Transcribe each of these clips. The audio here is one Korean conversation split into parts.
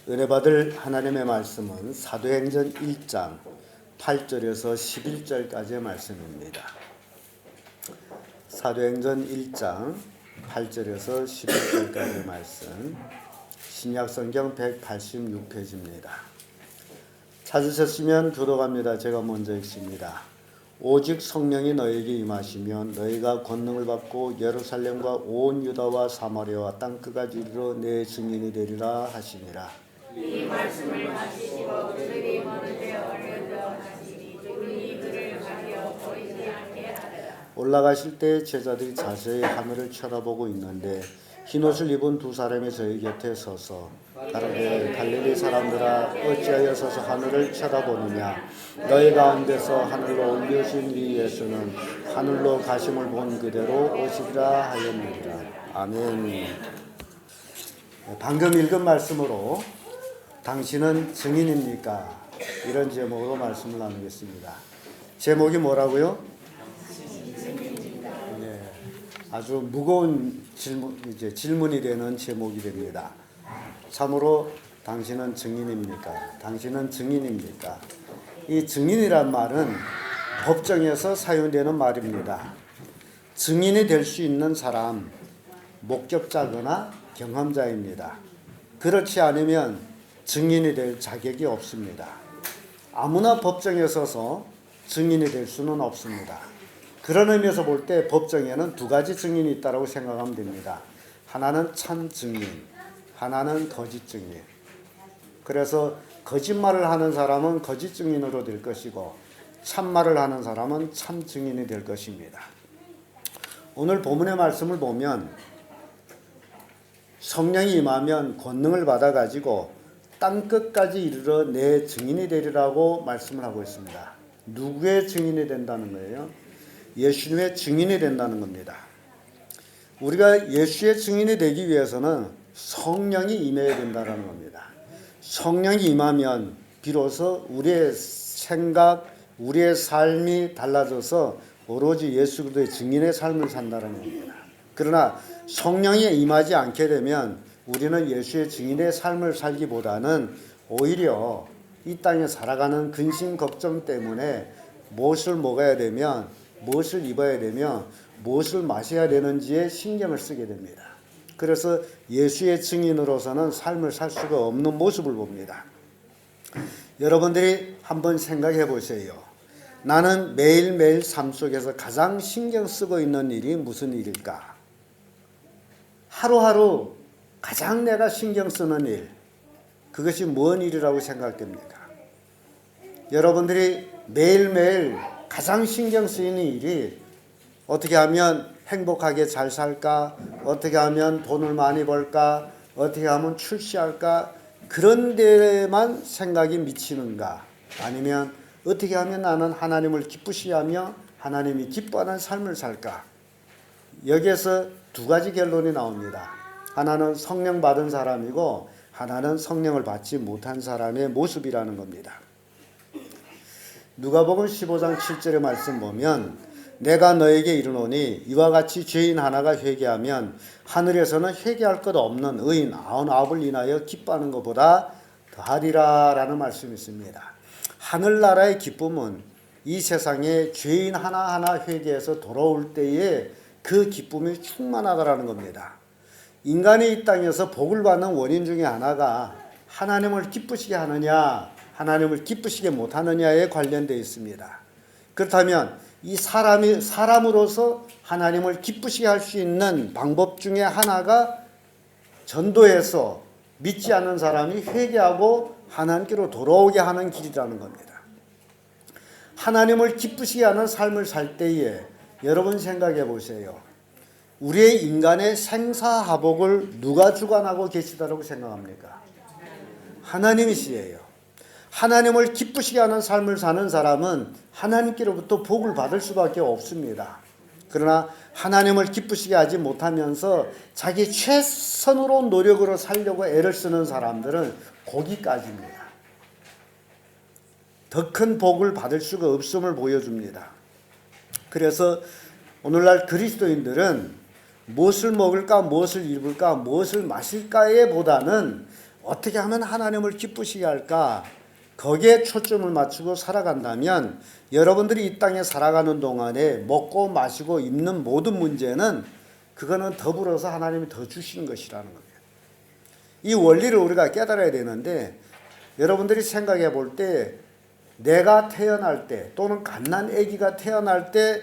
은혜 받을 하나님의 말씀은 사도행전 1장 8절에서 11절까지의 말씀입니다. 사도행전 1장 8절에서 11절까지의 말씀, 신약성경 186페이지입니다. 찾으셨으면 교독합니다. 제가 먼저 읽습니다. 오직 성령이 너에게 임하시면 너희가 권능을 받고 예루살렘과 온 유다와 사마리아와 땅끝까지 이르러 내 증인이 되리라 하시니라. 이 말씀을 마치시고 그들이 모르되 얼려져 하시니 눈이 그를 가려 보이지 않게 하더라. 올라가실 때 제자들이 자세히 하늘을 쳐다보고 있는데 흰옷을 입은 두 사람이 저희 곁에 서서 가로되 갈릴리 사람들아 어찌하여 서서 하늘을 쳐다보느냐. 너희 가운데서 하늘로 올려진 이 예수는 하늘로 가심을 본 그대로 오시리라 하였느니라. 아멘. 방금 읽은 말씀으로 당신은 증인입니까? 이런 제목으로 말씀을 나누겠습니다. 제목이 뭐라고요? 네, 아주 무거운 질문이 되는 제목이 됩니다. 참으로 당신은 증인입니까? 당신은 증인입니까? 이 증인이란 말은 법정에서 사용되는 말입니다. 증인이 될 수 있는 사람, 목격자거나 경험자입니다. 그렇지 않으면 증인이 될 자격이 없습니다. 아무나 법정에 서서 증인이 될 수는 없습니다. 그런 의미에서 볼 때 법정에는 두 가지 증인이 있다고 생각하면 됩니다. 하나는 참 증인, 하나는 거짓 증인. 그래서 거짓말을 하는 사람은 거짓 증인으로 될 것이고 참말을 하는 사람은 참 증인이 될 것입니다. 오늘 본문의 말씀을 보면 성령이 임하면 권능을 받아가지고 땅끝까지 이르러 내 증인이 되리라고 말씀을 하고 있습니다. 누구의 증인이 된다는 거예요? 예수님의 증인이 된다는 겁니다. 우리가 예수의 증인이 되기 위해서는 성령이 임해야 된다는 겁니다. 성령이 임하면 비로소 우리의 생각, 우리의 삶이 달라져서 오로지 예수 그리스도의 증인의 삶을 산다는 겁니다. 그러나 성령이 임하지 않게 되면 우리는 예수의 증인의 삶을 살기보다는 오히려 이 땅에 살아가는 근심 걱정 때문에 무엇을 먹어야 되면, 무엇을 입어야 되며, 무엇을 마셔야 되는지에 신경을 쓰게 됩니다. 그래서 예수의 증인으로서는 삶을 살 수가 없는 모습을 봅니다. 여러분들이 한번 생각해 보세요. 나는 매일매일 삶 속에서 가장 신경 쓰고 있는 일이 무슨 일일까? 하루하루 가장 내가 신경 쓰는 일, 그것이 뭔 일이라고 생각됩니까? 여러분들이 매일매일 가장 신경 쓰이는 일이 어떻게 하면 행복하게 잘 살까? 어떻게 하면 돈을 많이 벌까? 어떻게 하면 출세할까? 그런 데만 생각이 미치는가? 아니면 어떻게 하면 나는 하나님을 기쁘시게 하며 하나님이 기뻐하는 삶을 살까? 여기에서 두 가지 결론이 나옵니다. 하나는 성령 받은 사람이고 하나는 성령을 받지 못한 사람의 모습이라는 겁니다. 누가복음 15장 7절의 말씀 보면 내가 너에게 이르노니 이와 같이 죄인 하나가 회개하면 하늘에서는 회개할 것 없는 의인 99을 인하여 기뻐하는 것보다 더하리라 라는 말씀이 있습니다. 하늘나라의 기쁨은 이 세상에 죄인 하나하나 회개해서 돌아올 때에 그 기쁨이 충만하다라는 겁니다. 인간이 이 땅에서 복을 받는 원인 중에 하나가 하나님을 기쁘시게 하느냐, 하나님을 기쁘시게 못하느냐에 관련되어 있습니다. 그렇다면 이 사람으로서 하나님을 기쁘시게 할 수 있는 방법 중에 하나가 전도해서 믿지 않는 사람이 회개하고 하나님께로 돌아오게 하는 길이라는 겁니다. 하나님을 기쁘시게 하는 삶을 살 때에 여러분 생각해 보세요. 우리의 인간의 생사화복을 누가 주관하고 계시다고 생각합니까? 하나님이시에요. 하나님을 기쁘시게 하는 삶을 사는 사람은 하나님께로부터 복을 받을 수밖에 없습니다. 그러나 하나님을 기쁘시게 하지 못하면서 자기 최선으로 노력으로 살려고 애를 쓰는 사람들은 거기까지입니다. 더 큰 복을 받을 수가 없음을 보여줍니다. 그래서 오늘날 그리스도인들은 무엇을 먹을까, 무엇을 입을까, 무엇을 마실까에 보다는 어떻게 하면 하나님을 기쁘시게 할까? 거기에 초점을 맞추고 살아간다면 여러분들이 이 땅에 살아가는 동안에 먹고 마시고 입는 모든 문제는 그거는 더불어서 하나님이 더 주시는 것이라는 겁니다. 이 원리를 우리가 깨달아야 되는데 여러분들이 생각해 볼 때 내가 태어날 때 또는 갓난 아기가 태어날 때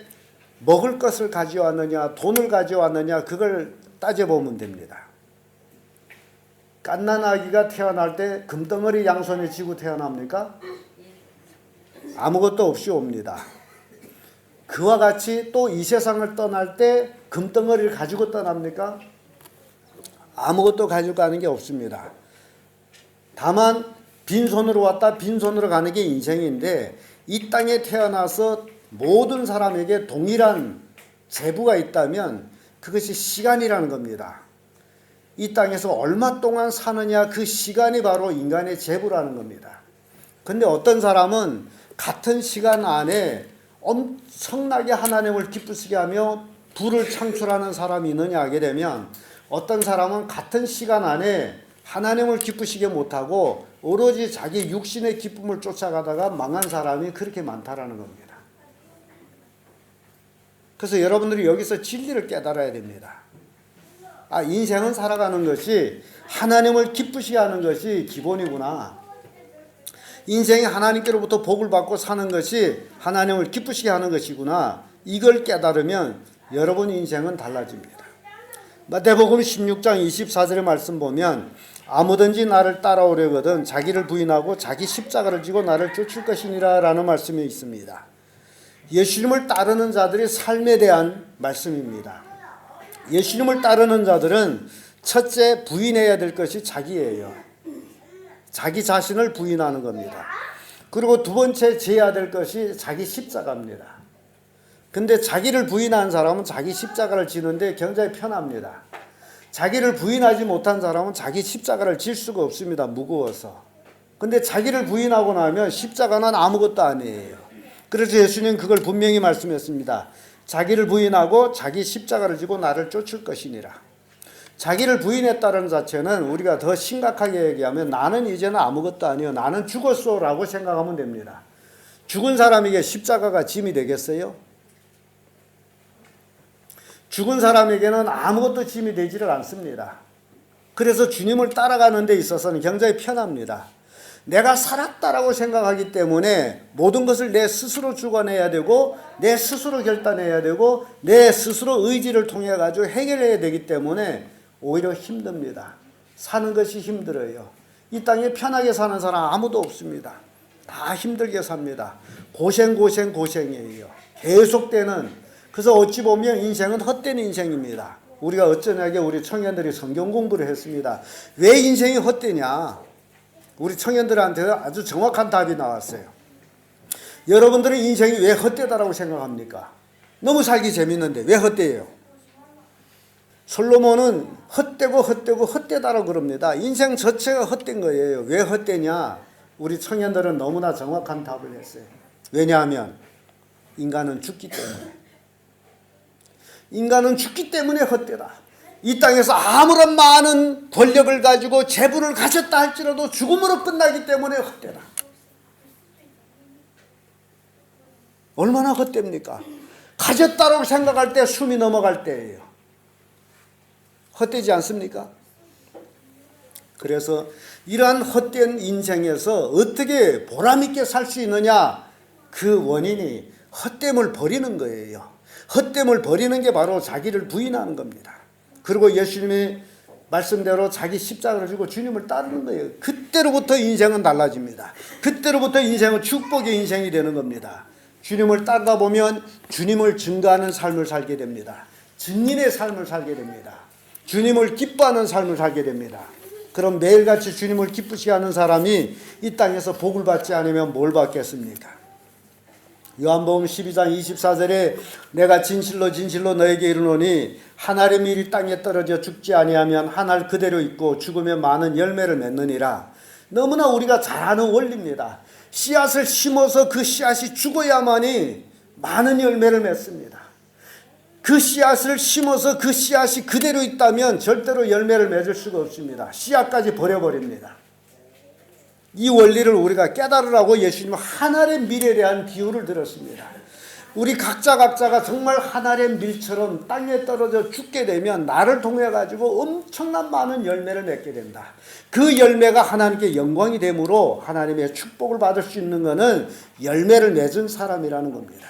먹을 것을 가져왔느냐 돈을 가져왔느냐 그걸 따져보면 됩니다. 갓난 아기가 태어날 때 금덩어리 양손에 쥐고 태어납니까? 아무것도 없이 옵니다. 그와 같이 또 이 세상을 떠날 때 금덩어리를 가지고 떠납니까? 아무것도 가지고 가는 게 없습니다. 다만 빈손으로 왔다 빈손으로 가는 게 인생인데 이 땅에 태어나서 모든 사람에게 동일한 재부가 있다면 그것이 시간이라는 겁니다. 이 땅에서 얼마 동안 사느냐 그 시간이 바로 인간의 재부라는 겁니다. 근데 어떤 사람은 같은 시간 안에 엄청나게 하나님을 기쁘시게 하며 부를 창출하는 사람이 있느냐 하게 되면 어떤 사람은 같은 시간 안에 하나님을 기쁘시게 못하고 오로지 자기 육신의 기쁨을 쫓아가다가 망한 사람이 그렇게 많다라는 겁니다. 그래서 여러분들이 여기서 진리를 깨달아야 됩니다. 인생은 살아가는 것이 하나님을 기쁘시게 하는 것이 기본이구나. 인생이 하나님께로부터 복을 받고 사는 것이 하나님을 기쁘시게 하는 것이구나. 이걸 깨달으면 여러분 인생은 달라집니다. 마태복음 16장 24절의 말씀 보면 아무든지 나를 따라오려거든 자기를 부인하고 자기 십자가를 지고 나를 쫓을 것이니라 라는 말씀이 있습니다. 예수님을 따르는 자들의 삶에 대한 말씀입니다. 예수님을 따르는 자들은 첫째 부인해야 될 것이 자기예요. 자기 자신을 부인하는 겁니다. 그리고 두 번째 져야 될 것이 자기 십자가입니다. 근데 자기를 부인한 사람은 자기 십자가를 지는데 굉장히 편합니다. 자기를 부인하지 못한 사람은 자기 십자가를 질 수가 없습니다. 무거워서. 근데 자기를 부인하고 나면 십자가는 아무것도 아니에요. 그래서 예수님 그걸 분명히 말씀했습니다. 자기를 부인하고 자기 십자가를 지고 나를 쫓을 것이니라. 자기를 부인했다는 자체는 우리가 더 심각하게 얘기하면 나는 이제는 아무것도 아니요. 나는 죽었어 라고 생각하면 됩니다. 죽은 사람에게 십자가가 짐이 되겠어요? 죽은 사람에게는 아무것도 짐이 되지를 않습니다. 그래서 주님을 따라가는 데 있어서는 굉장히 편합니다. 내가 살았다라고 생각하기 때문에 모든 것을 내 스스로 주관해야 되고 내 스스로 결단해야 되고 내 스스로 의지를 통해 가지고 해결해야 되기 때문에 오히려 힘듭니다. 사는 것이 힘들어요. 이 땅에 편하게 사는 사람 아무도 없습니다. 다 힘들게 삽니다. 고생이에요. 계속되는. 그래서 어찌 보면 인생은 헛된 인생입니다. 우리가 어쩌냐게 우리 청년들이 성경 공부를 했습니다. 왜 인생이 헛되냐? 우리 청년들한테 아주 정확한 답이 나왔어요. 여러분들은 인생이 왜 헛되다라고 생각합니까? 너무 살기 재밌는데 왜 헛되요? 솔로몬은 헛되다라고 그럽니다. 인생 자체가 헛된 거예요. 왜 헛되냐? 우리 청년들은 너무나 정확한 답을 했어요. 왜냐하면 인간은 죽기 때문에. 인간은 죽기 때문에 헛되다. 이 땅에서 아무런 많은 권력을 가지고 재물을 가졌다 할지라도 죽음으로 끝나기 때문에 헛되다. 얼마나 헛됩니까? 가졌다고 생각할 때 숨이 넘어갈 때예요. 헛되지 않습니까? 그래서 이러한 헛된 인생에서 어떻게 보람있게 살 수 있느냐? 그 원인이 헛됨을 버리는 거예요. 헛됨을 버리는 게 바로 자기를 부인하는 겁니다. 그리고 예수님의 말씀대로 자기 십자가를 지고 주님을 따르는 거예요. 그때로부터 인생은 달라집니다. 그때로부터 인생은 축복의 인생이 되는 겁니다. 주님을 따르다 보면 주님을 증거하는 삶을 살게 됩니다. 증인의 삶을 살게 됩니다. 주님을 기뻐하는 삶을 살게 됩니다. 그럼 매일같이 주님을 기쁘시게 하는 사람이 이 땅에서 복을 받지 않으면 뭘 받겠습니까? 요한복음 12장 24절에 내가 진실로 너에게 이르노니 한 알의 밀이 땅에 떨어져 죽지 아니하면 한 알 그대로 있고 죽으면 많은 열매를 맺느니라. 너무나 우리가 잘 아는 원리입니다. 씨앗을 심어서 그 씨앗이 죽어야만이 많은 열매를 맺습니다. 그 씨앗을 심어서 그 씨앗이 그대로 있다면 절대로 열매를 맺을 수가 없습니다. 씨앗까지 버려버립니다. 이 원리를 우리가 깨달으라고 예수님은 한 알의 밀에 대한 비유를 들었습니다. 우리 각자가 정말 한 알의 밀처럼 땅에 떨어져 죽게 되면 나를 통해 가지고 엄청난 많은 열매를 맺게 된다. 그 열매가 하나님께 영광이 되므로 하나님의 축복을 받을 수 있는 것은 열매를 맺은 사람이라는 겁니다.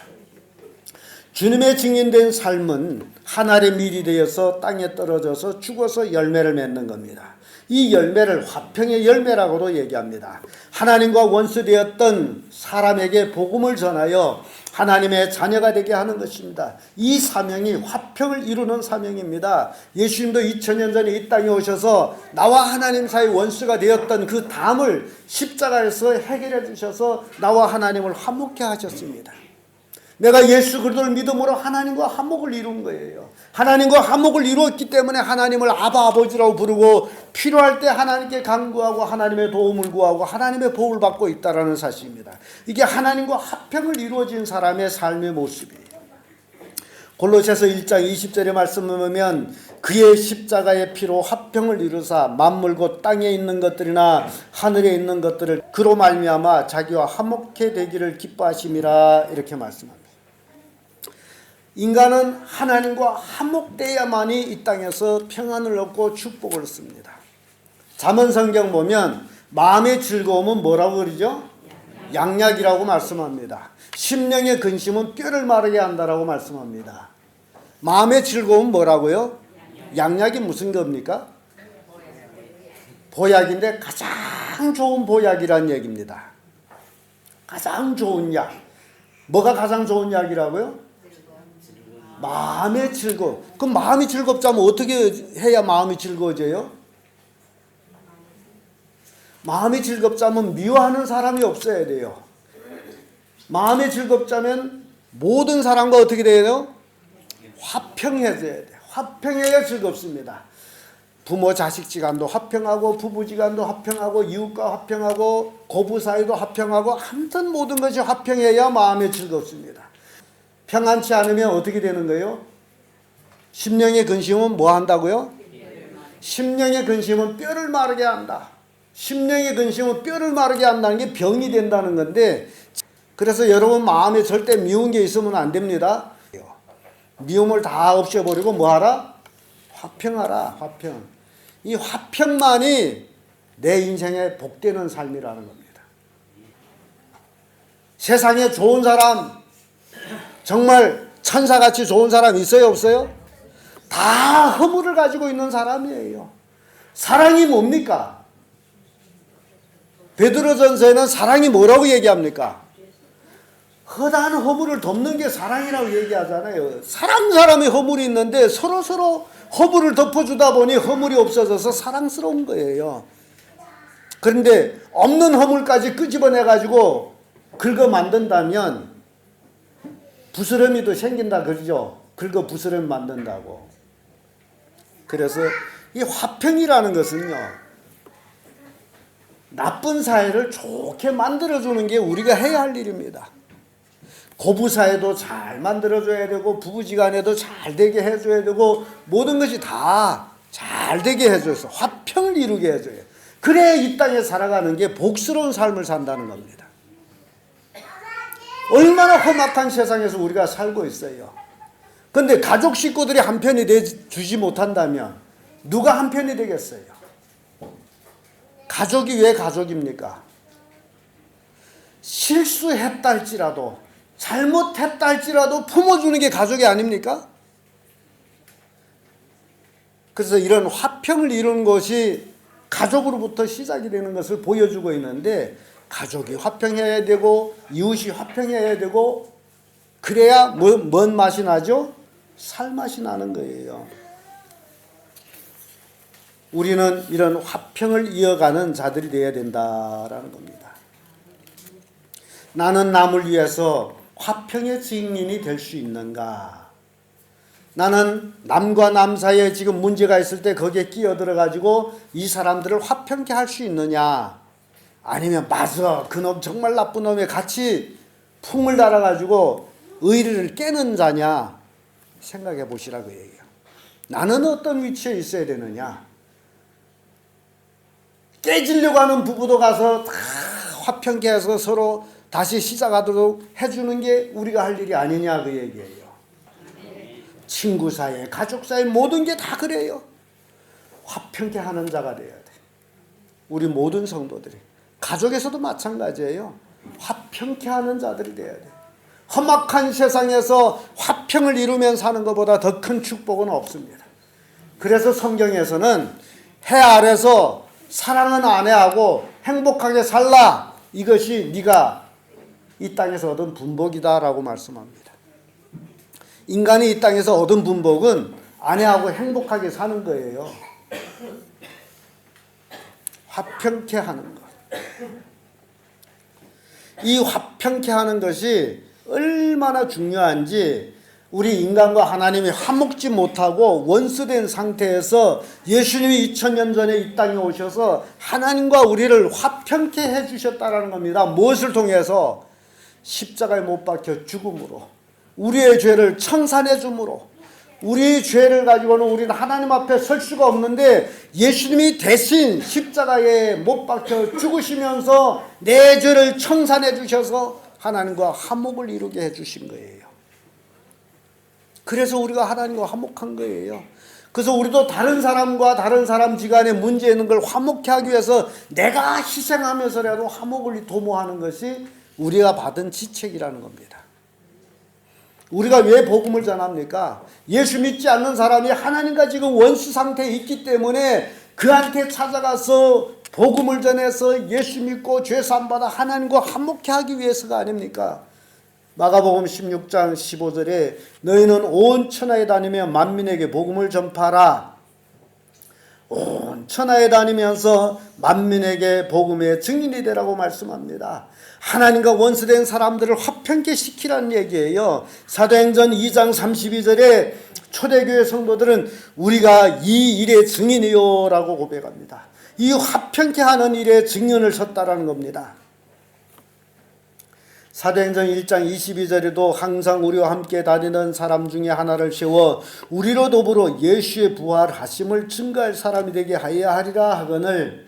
주님의 증인된 삶은 한 알의 밀이 되어서 땅에 떨어져서 죽어서 열매를 맺는 겁니다. 이 열매를 화평의 열매라고도 얘기합니다. 하나님과 원수되었던 사람에게 복음을 전하여 하나님의 자녀가 되게 하는 것입니다. 이 사명이 화평을 이루는 사명입니다. 예수님도 2000년 전에 이 땅에 오셔서 나와 하나님 사이 원수가 되었던 그 담을 십자가에서 해결해 주셔서 나와 하나님을 화목케 하셨습니다. 내가 예수 그리스도를 믿음으로 하나님과 화목을 이룬 거예요. 하나님과 화목을 이루었기 때문에 하나님을 아바 아버지라고 부르고 필요할 때 하나님께 간구하고 하나님의 도움을 구하고 하나님의 복을 받고 있다는 사실입니다. 이게 하나님과 화평을 이루어진 사람의 삶의 모습이에요. 골로새서 1장 20절의 말씀을 보면 그의 십자가의 피로 화평을 이루사 만물 곧 땅에 있는 것들이나 하늘에 있는 것들을 그로 말미암아 자기와 화목케 되기를 기뻐하심이라 이렇게 말씀합니다. 인간은 하나님과 화목되어야만이 이 땅에서 평안을 얻고 축복을 얻습니다. 잠언 성경 보면 마음의 즐거움은 뭐라고 그러죠? 양약이라고 말씀합니다. 심령의 근심은 뼈를 마르게 한다라고 말씀합니다. 마음의 즐거움은 뭐라고요? 양약이 무슨 겁니까? 보약인데 가장 좋은 보약이란 얘기입니다. 가장 좋은 약. 뭐가 가장 좋은 약이라고요? 마음의 즐거움. 그럼 마음이 즐겁자면 어떻게 해야 마음이 즐거워져요? 마음이 즐겁자면 미워하는 사람이 없어야 돼요. 마음이 즐겁자면 모든 사람과 어떻게 돼요? 화평해져야 돼요. 화평해야 즐겁습니다. 부모 자식지간도 화평하고 부부지간도 화평하고 이웃과 화평하고 고부 사이도 화평하고 아무튼 모든 것이 화평해야 마음이 즐겁습니다. 평안치 않으면 어떻게 되는 거예요? 심령의 근심은 뭐 한다고요? 심령의 근심은 뼈를 마르게 한다. 심령의 근심은 뼈를 마르게 한다는 게 병이 된다는 건데, 그래서 여러분 마음에 절대 미운 게 있으면 안 됩니다. 미움을 다 없애버리고 뭐 하라? 화평하라. 화평. 이 화평만이 내 인생에 복되는 삶이라는 겁니다. 세상에 좋은 사람, 정말 천사같이 좋은 사람 있어요, 없어요? 다 허물을 가지고 있는 사람이에요. 사랑이 뭡니까? 베드로전서에는 사랑이 뭐라고 얘기합니까? 허다한 허물을 덮는 게 사랑이라고 얘기하잖아요. 사람이 허물이 있는데 서로 허물을 덮어주다 보니 허물이 없어져서 사랑스러운 거예요. 그런데 없는 허물까지 끄집어내가지고 긁어 만든다면 부스러움이 더 생긴다 그러죠. 긁어 부스러움 만든다고. 그래서 이 화평이라는 것은요, 나쁜 사회를 좋게 만들어주는 게 우리가 해야 할 일입니다. 고부 사회도 잘 만들어줘야 되고 부부지간에도 잘 되게 해줘야 되고 모든 것이 다 잘 되게 해줘서 화평을 이루게 해줘요. 그래야 이 땅에 살아가는 게 복스러운 삶을 산다는 겁니다. 얼마나 험악한 세상에서 우리가 살고 있어요. 그런데 가족 식구들이 한편이 되지 못한다면 누가 한편이 되겠어요? 가족이 왜 가족입니까? 실수했다 할지라도 잘못했다 할지라도 품어주는 게 가족이 아닙니까? 그래서 이런 화평을 이루는 것이 가족으로부터 시작이 되는 것을 보여주고 있는데, 가족이 화평해야 되고 이웃이 화평해야 되고 그래야 뭔 맛이 나죠? 살맛이 나는 거예요. 우리는 이런 화평을 이어가는 자들이 되어야 된다라는 겁니다. 나는 남을 위해서 화평의 증인이 될 수 있는가? 나는 남과 남 사이에 지금 문제가 있을 때 거기에 끼어들어가지고 이 사람들을 화평케 할 수 있느냐? 아니면 맞아, 그놈 정말 나쁜 놈에 같이 품을 달아가지고 의리를 깨는 자냐? 생각해 보시라 그 얘기예요. 나는 어떤 위치에 있어야 되느냐? 깨지려고 하는 부부도 가서 다 화평케 해서 서로 다시 시작하도록 해주는 게 우리가 할 일이 아니냐 그 얘기예요. 친구 사이에, 가족 사이에 모든 게 다 그래요. 화평케 하는 자가 돼야 돼. 우리 모든 성도들이. 가족에서도 마찬가지예요. 화평케 하는 자들이 돼야 돼. 험악한 세상에서 화평을 이루면 사는 것보다 더 큰 축복은 없습니다. 그래서 성경에서는 해 아래서 사랑은 아내하고 행복하게 살라. 이것이 네가 이 땅에서 얻은 분복이다라고 말씀합니다. 인간이 이 땅에서 얻은 분복은 아내하고 행복하게 사는 거예요. 화평케 하는 것. 이 화평케 하는 것이 얼마나 중요한지 우리 인간과 하나님이 화목지 못하고 원수된 상태에서 예수님이 2000년 전에 이 땅에 오셔서 하나님과 우리를 화평케 해주셨다는 겁니다. 무엇을 통해서? 십자가에 못 박혀 죽음으로, 우리의 죄를 청산해 줌으로. 우리의 죄를 가지고는 우리는 하나님 앞에 설 수가 없는데 예수님이 대신 십자가에 못 박혀 죽으시면서 내 죄를 청산해 주셔서 하나님과 화목을 이루게 해주신 거예요. 그래서 우리가 하나님과 화목한 거예요. 그래서 우리도 다른 사람과 다른 사람 지간에 문제 있는 걸 화목케 하기 위해서 내가 희생하면서라도 화목을 도모하는 것이 우리가 받은 지책이라는 겁니다. 우리가 왜 복음을 전합니까? 예수 믿지 않는 사람이 하나님과 지금 원수 상태에 있기 때문에 그한테 찾아가서 복음을 전해서 예수 믿고 죄 사함 받아 하나님과 화목케 하기 위해서가 아닙니까? 마가복음 16장 15절에 너희는 온 천하에 다니며 만민에게 복음을 전파하라. 온 천하에 다니면서 만민에게 복음의 증인이 되라고 말씀합니다. 하나님과 원수된 사람들을 화평케 시키라는 얘기예요. 사도행전 2장 32절에 초대교회 성도들은 우리가 이 일의 증인이요 라고 고백합니다. 이 화평케 하는 일에 증인을 섰다라는 겁니다. 사도행전 1장 22절에도 항상 우리와 함께 다니는 사람 중에 하나를 세워 우리로 더불어 예수의 부활하심을 증거할 사람이 되게 하여야 하리라 하거늘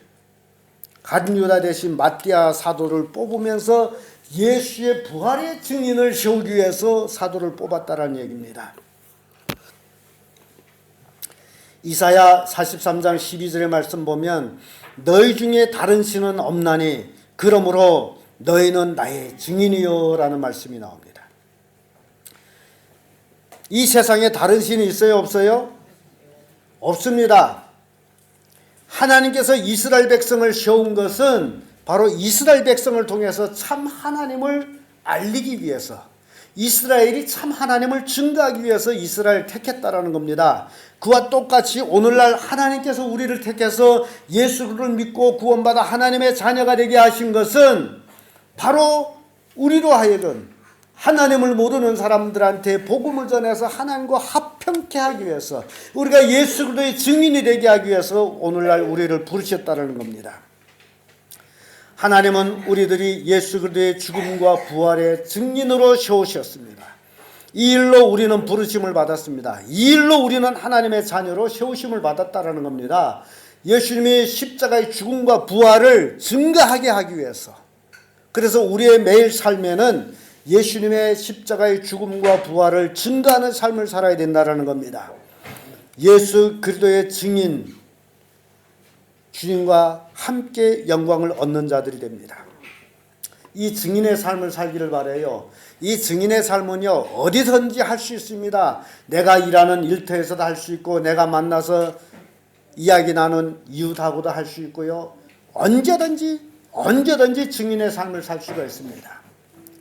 간유다 대신 마띠아 사도를 뽑으면서 예수의 부활의 증인을 세우기 위해서 사도를 뽑았다라는 얘기입니다. 이사야 43장 12절의 말씀 보면 너희 중에 다른 신은 없나니 그러므로 너희는 나의 증인이요 라는 말씀이 나옵니다. 이 세상에 다른 신이 있어요? 없어요? 없습니다. 하나님께서 이스라엘 백성을 세운 것은 바로 이스라엘 백성을 통해서 참 하나님을 알리기 위해서, 이스라엘이 참 하나님을 증거하기 위해서 이스라엘을 택했다라는 겁니다. 그와 똑같이 오늘날 하나님께서 우리를 택해서 예수를 믿고 구원받아 하나님의 자녀가 되게 하신 것은 바로 우리로 하여금 하나님을 모르는 사람들한테 복음을 전해서 하나님과 화평케 하기 위해서, 우리가 예수 그리스도의 증인이 되게 하기 위해서 오늘날 우리를 부르셨다는 겁니다. 하나님은 우리들이 예수 그리스도의 죽음과 부활의 증인으로 세우셨습니다. 이 일로 우리는 부르심을 받았습니다. 이 일로 우리는 하나님의 자녀로 세우심을 받았다는 겁니다. 예수님이 십자가의 죽음과 부활을 증거하게 하기 위해서, 그래서 우리의 매일 삶에는 예수님의 십자가의 죽음과 부활을 증거하는 삶을 살아야 된다는 겁니다. 예수 그리스도의 증인, 주님과 함께 영광을 얻는 자들이 됩니다. 이 증인의 삶을 살기를 바라요. 이 증인의 삶은요, 어디든지 할 수 있습니다. 내가 일하는 일터에서도 할 수 있고, 내가 만나서 이야기 나눈 이웃하고도 할 수 있고요. 언제든지 증인의 삶을 살 수가 있습니다.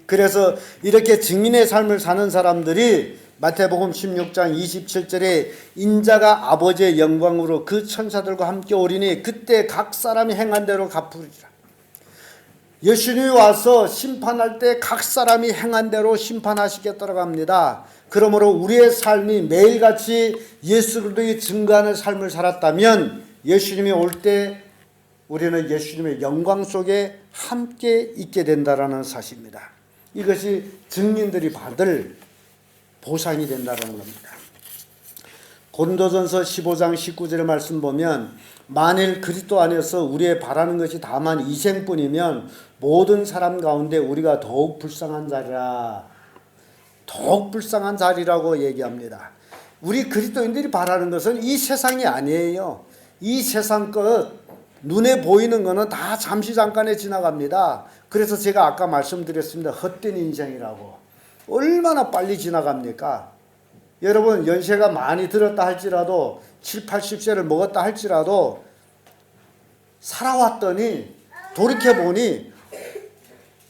그래서 이렇게 증인의 삶을 사는 사람들이 마태복음 16장 27절에 인자가 아버지의 영광으로 그 천사들과 함께 오리니 그때 각 사람이 행한 대로 갚으리라. 예수님이 와서 심판할 때 각 사람이 행한 대로 심판하시겠다고 합니다. 그러므로 우리의 삶이 매일같이 예수 그리스도의 증거하는 삶을 살았다면 예수님이 올 때 우리는 예수님의 영광 속에 함께 있게 된다라는 사실입니다. 이것이 증인들이 받을 보상이 된다는 겁니다. 고린도전서 15장 19절의 말씀 보면 만일 그리스도 안에서 우리의 바라는 것이 다만 이생뿐이면 모든 사람 가운데 우리가 더욱 불쌍한 자리라. 더욱 불쌍한 자리라고 얘기합니다. 우리 그리스도인들이 바라는 것은 이 세상이 아니에요. 이 세상 것 눈에 보이는 것은 다 잠시 잠깐에 지나갑니다. 그래서 제가 아까 말씀드렸습니다. 헛된 인생이라고. 얼마나 빨리 지나갑니까? 여러분 연세가 많이 들었다 할지라도 7, 80세를 먹었다 할지라도 살아왔더니 돌이켜보니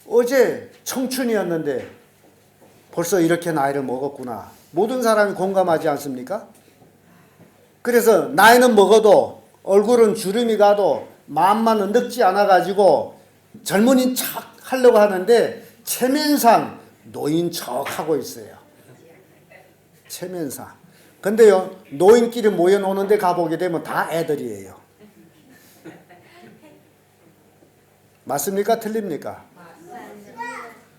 어제 청춘이었는데 벌써 이렇게 나이를 먹었구나. 모든 사람이 공감하지 않습니까? 그래서 나이는 먹어도 얼굴은 주름이 가도 마음만은 늙지 않아가지고 젊은인 척 하려고 하는데 체면상 노인 척 하고 있어요. 체면상. 근데요 노인끼리 모여노는데 가보게 되면 다 애들이에요. 맞습니까? 틀립니까?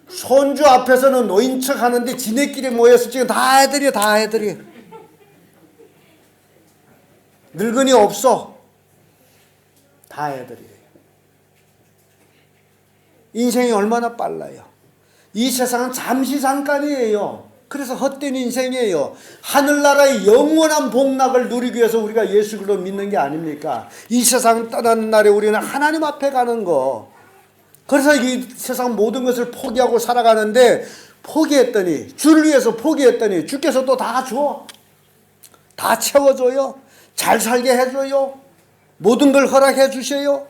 손주 앞에서는 노인 척 하는데 지네끼리 모였을 적에 다 애들이에요. 다 애들이. 늙은이 없어. 다 애들이에요. 인생이 얼마나 빨라요. 이 세상은 잠시 잠깐이에요. 그래서 헛된 인생이에요. 하늘나라의 영원한 복락을 누리기 위해서 우리가 예수 그리스도 믿는 게 아닙니까? 이 세상 떠나는 날에 우리는 하나님 앞에 가는 거. 그래서 이 세상 모든 것을 포기하고 살아가는데 포기했더니 주를 위해서 포기했더니 주께서 또 다 줘. 다 채워줘요. 잘 살게 해줘요. 모든 걸 허락해 주셔요.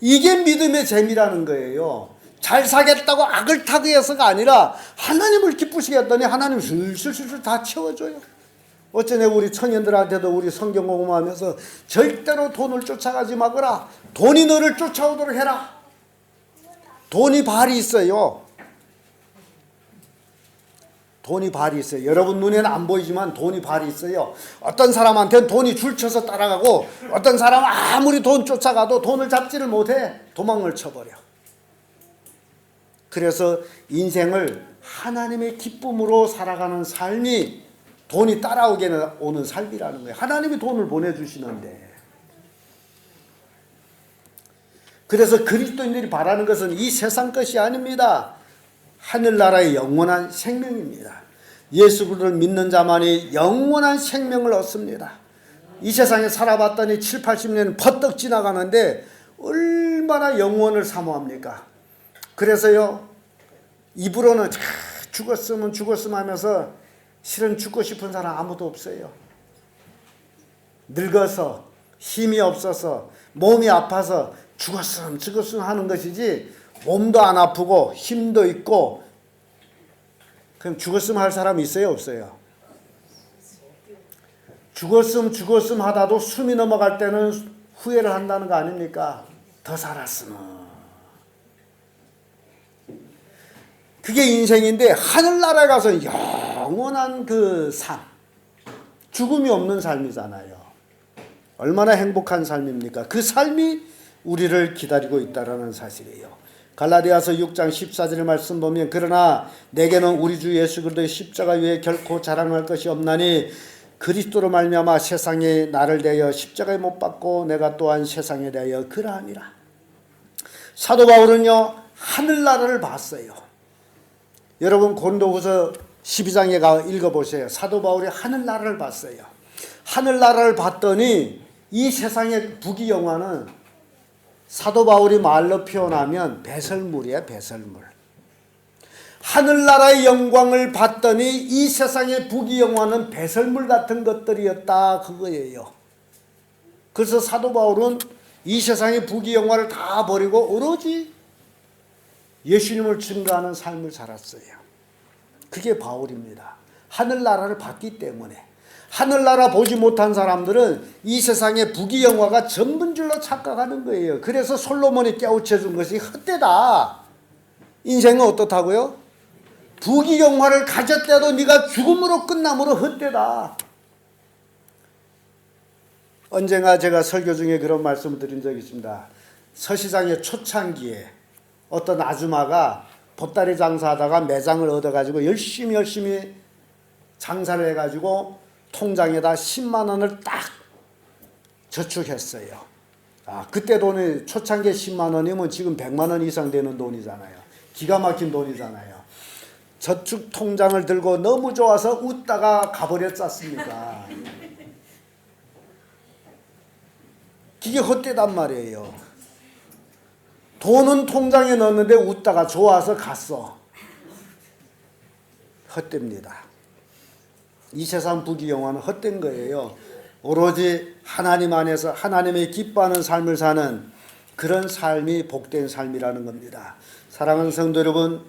이게 믿음의 재미라는 거예요. 잘 살겠다고 악을 타기 위해서가 아니라 하나님을 기쁘시게 했더니 하나님 슬슬슬슬 다 채워줘요. 어쩌네 우리 청년들한테도 우리 성경 공부하면서 절대로 돈을 쫓아가지 마거라. 돈이 너를 쫓아오도록 해라. 돈이 발이 있어요. 돈이 발이 있어요. 여러분 눈에는 안 보이지만 돈이 발이 있어요. 어떤 사람한테는 돈이 줄쳐서 따라가고 어떤 사람은 아무리 돈 쫓아가도 돈을 잡지를 못해. 도망을 쳐버려. 그래서 인생을 하나님의 기쁨으로 살아가는 삶이 돈이 따라오게 오는 삶이라는 거예요. 하나님이 돈을 보내주시는데. 그래서 그리스도인들이 바라는 것은 이 세상 것이 아닙니다. 하늘나라의 영원한 생명입니다. 예수 그리스도를 믿는 자만이 영원한 생명을 얻습니다. 이 세상에 살아봤더니 7, 80년 퍼뜩 지나가는데 얼마나 영원을 사모합니까? 그래서요 입으로는 죽었으면 하면서 실은 죽고 싶은 사람 아무도 없어요. 늙어서 힘이 없어서 몸이 아파서 죽었으면 하는 것이지 몸도 안 아프고 힘도 있고 그럼 죽었으면 할 사람이 있어요? 없어요? 죽었으면 하다도 숨이 넘어갈 때는 후회를 한다는 거 아닙니까? 더 살았으면. 그게 인생인데 하늘나라에 가서 영원한 그 삶, 죽음이 없는 삶이잖아요. 얼마나 행복한 삶입니까? 그 삶이 우리를 기다리고 있다는 사실이에요. 갈라디아서 6장 14절의 말씀 보면 그러나 내게는 우리 주 예수 그리스도의 십자가 위에 결코 자랑할 것이 없나니 그리스도로 말미암아 세상에 나를 대하여 십자가에 못 박고 내가 또한 세상에 대하여 그러함이라. 사도 바울은요 하늘나라를 봤어요. 여러분 고린도후서 12장에 가 읽어보세요. 사도 바울이 하늘나라를 봤어요. 하늘나라를 봤더니 이 세상의 부귀영화는 사도 바울이 말로 표현하면 배설물이야, 배설물. 하늘나라의 영광을 봤더니 이 세상의 부귀영화는 배설물 같은 것들이었다 그거예요. 그래서 사도 바울은 이 세상의 부귀영화를 다 버리고 오로지 예수님을 증거하는 삶을 살았어요. 그게 바울입니다. 하늘나라를 봤기 때문에. 하늘나라 보지 못한 사람들은 이 세상의 부귀영화가 전부인 줄로 착각하는 거예요. 그래서 솔로몬이 깨우쳐준 것이 헛되다. 인생은 어떻다고요? 부귀영화를 가졌대도 네가 죽음으로 끝남으로 헛되다. 언젠가 제가 설교 중에 그런 말씀을 드린 적이 있습니다. 서시장의 초창기에 어떤 아줌마가 보따리 장사하다가 매장을 얻어가지고 열심히 장사를 해가지고 통장에다 10만 원을 딱 저축했어요. 그때 돈이 초창기에 10만 원이면 지금 100만 원 이상 되는 돈이잖아요. 기가 막힌 돈이잖아요. 저축 통장을 들고 너무 좋아서 웃다가 가버렸었습니다. 그게 헛되단 말이에요. 돈은 통장에 넣었는데 웃다가 좋아서 갔어. 헛됩니다. 이 세상 부귀영화는 헛된 거예요. 오로지 하나님 안에서 하나님의 기뻐하는 삶을 사는 그런 삶이 복된 삶이라는 겁니다. 사랑하는 성도 여러분,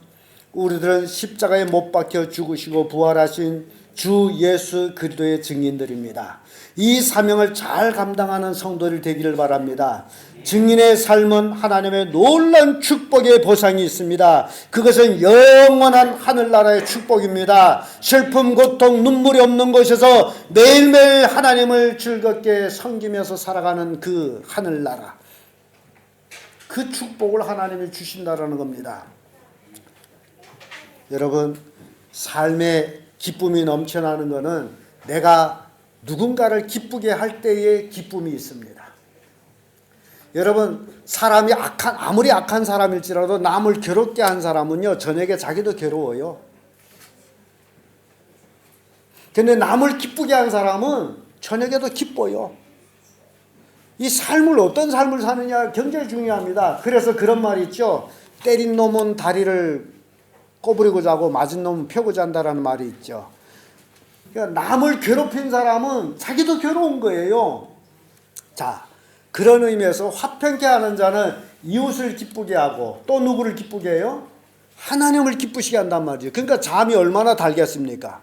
우리들은 십자가에 못 박혀 죽으시고 부활하신 주 예수 그리스도의 증인들입니다. 이 사명을 잘 감당하는 성도들 되기를 바랍니다. 증인의 삶은 하나님의 놀라운 축복의 보상이 있습니다. 그것은 영원한 하늘나라의 축복입니다. 슬픔, 고통, 눈물이 없는 곳에서 매일매일 하나님을 즐겁게 섬기면서 살아가는 그 하늘나라, 그 축복을 하나님이 주신다라는 겁니다. 여러분, 삶의 기쁨이 넘쳐나는 것은 내가 누군가를 기쁘게 할 때의 기쁨이 있습니다. 여러분, 사람이 아무리 악한 사람일지라도 남을 괴롭게 한 사람은요, 저녁에 자기도 괴로워요. 근데 남을 기쁘게 한 사람은 저녁에도 기뻐요. 이 삶을 어떤 삶을 사느냐 굉장히 중요합니다. 그래서 그런 말이 있죠. 때린 놈은 다리를 꼬부리고 자고 맞은 놈은 펴고 잔다라는 말이 있죠. 그러니까 남을 괴롭힌 사람은 자기도 괴로운 거예요. 자, 그런 의미에서 화평케 하는 자는 이웃을 기쁘게 하고 또 누구를 기쁘게 해요? 하나님을 기쁘시게 한단 말이에요. 그러니까 잠이 얼마나 달겠습니까?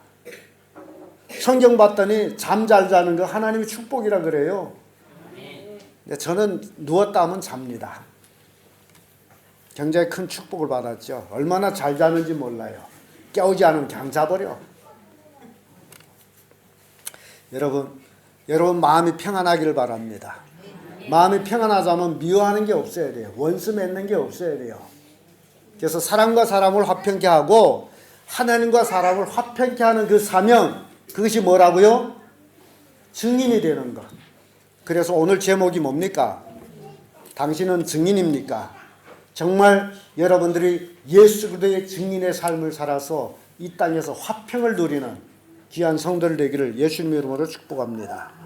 성경 봤더니 잠 잘 자는 거 하나님의 축복이라 그래요. 근데 저는 누웠다 하면 잡니다. 굉장히 큰 축복을 받았죠. 얼마나 잘 자는지 몰라요. 깨우지 않으면 그냥 자버려. 여러분 마음이 평안하기를 바랍니다. 마음이 평안하자면 미워하는 게 없어야 돼요. 원수 맺는 게 없어야 돼요. 그래서 사람과 사람을 화평케 하고 하나님과 사람을 화평케 하는 그 사명, 그것이 뭐라고요? 증인이 되는 것. 그래서 오늘 제목이 뭡니까? 당신은 증인입니까? 정말 여러분들이 예수 그리스도의 증인의 삶을 살아서 이 땅에서 화평을 누리는 귀한 성도들 되기를 예수님의 이름으로 축복합니다.